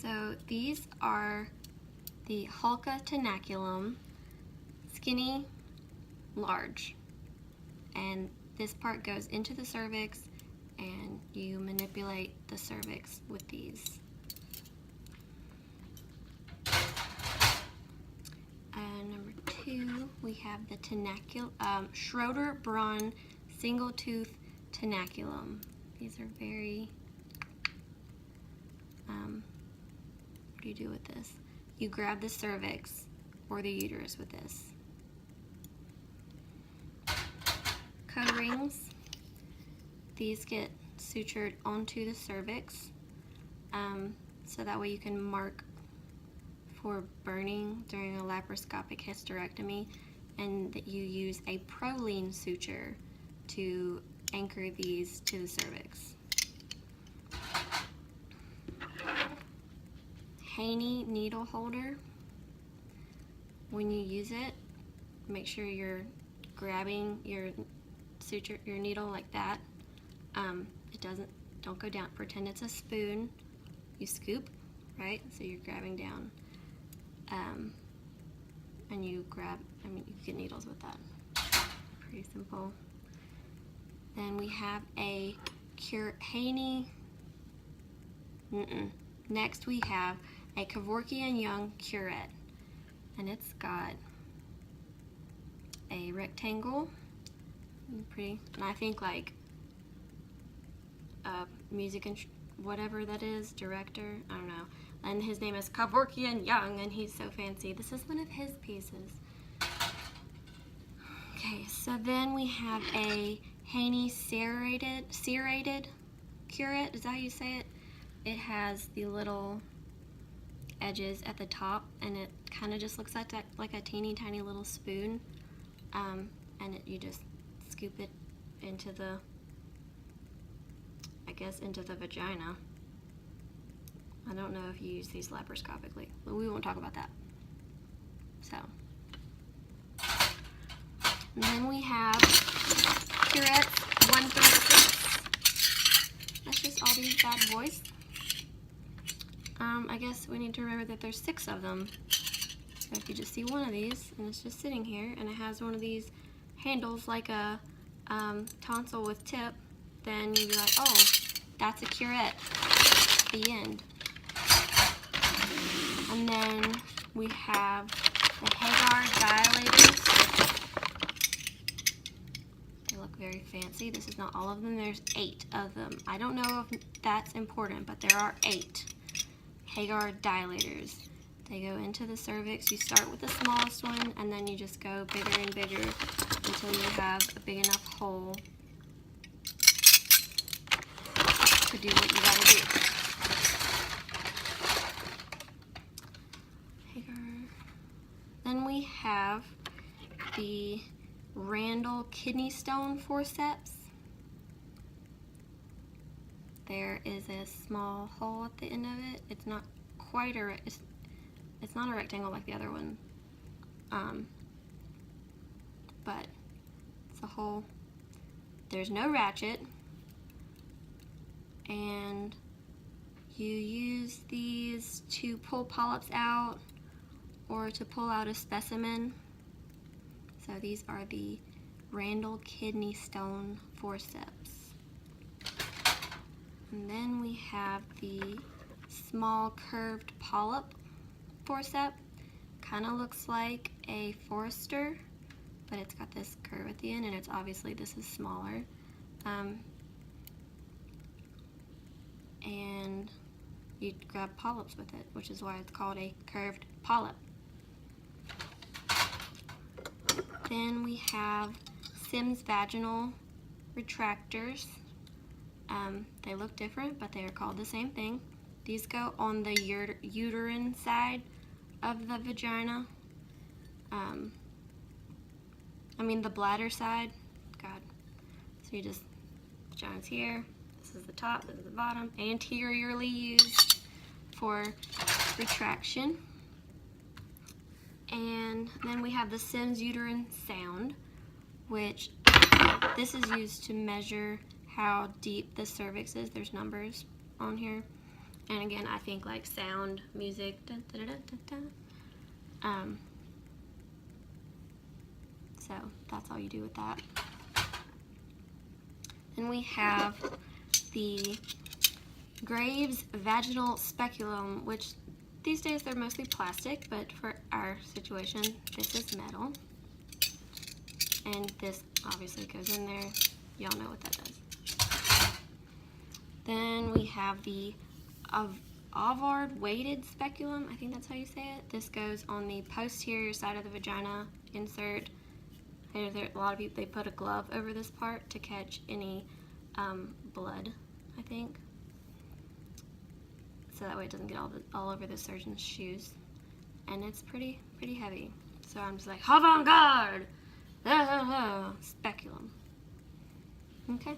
So these are the Hulka tenaculum, skinny, large. And this part goes into the cervix, and you manipulate the cervix with these. Number 2, we have the Schroeder Braun single tooth tenaculum. These are very, what do you do with this? You grab the cervix or the uterus with this. Co-rings, these get sutured onto the cervix, so that way you can mark for burning during a laparoscopic hysterectomy, and that you use a proline suture to anchor these to the cervix. Heaney needle holder. When you use it, make sure you're grabbing your needle like that. Don't go down. Pretend it's a spoon. You scoop, right? So you're grabbing down. And you grab, you get needles with that. Pretty simple. Then we have a Heaney. Next we have a Kevorkian Young curette. And it's got a rectangle. Pretty, and I think like music and whatever that is, director, I don't know. And his name is Kevorkian Young, and he's so fancy. This is one of his pieces. Okay, so then we have a Heaney serrated curette. Is that how you say it? It has the little edges at the top, and it kind of just looks like a teeny tiny little spoon. And you just scoop it into the, into the vagina. I don't know if you use these laparoscopically, but we won't talk about that. So, and then we have curettes 1 through 6. That's just all these bad boys. I guess we need to remember that there's 6 of them. So if you just see one of these, and it's just sitting here, and it has one of these handles like a tonsil with tip, then you'd be like, oh, that's a curette. The end. And then we have the Hagar dilators. They look very fancy. This is not all of them. There's 8 of them. I don't know if that's important, but there are 8 Hagar dilators. They go into the cervix. You start with the smallest one, and then you just go bigger and bigger until you have a big enough hole to do what you gotta do. Then we have the Randall kidney stone forceps. There is a small hole at the end of it. It's not quite it's not a rectangle like the other one, but it's a hole. There's no ratchet, and you use these to pull polyps out or to pull out a specimen. So these are the Randall kidney stone forceps. And then we have the small curved polyp forcep. Kind of looks like a Forester, but it's got this curve at the end, and it's obviously this is smaller. And you grab polyps with it, which is why it's called a curved polyp. Then we have Sims vaginal retractors. They look different, but they are called the same thing. These go on the uterine side of the vagina. The bladder side. God. So you just, vagina's here. This is the top, this is the bottom. Anteriorly used for retraction. And then we have the Sims uterine sound, which this is used to measure how deep the cervix is. There's numbers on here. And again, I think like sound, music, dun, dun, dun, dun, dun. So that's all you do with that. Then we have the Graves vaginal speculum, which these days they're mostly plastic, but for our situation, this is metal. And this obviously goes in there. Y'all know what that does. Then we have the Avard weighted speculum. I think that's how you say it. This goes on the posterior side of the vagina insert. A lot of people, they put a glove over this part to catch any blood, I think. So that way it doesn't get all over the surgeon's shoes. And it's pretty heavy. So I'm just like, avant-garde! Speculum. Okay.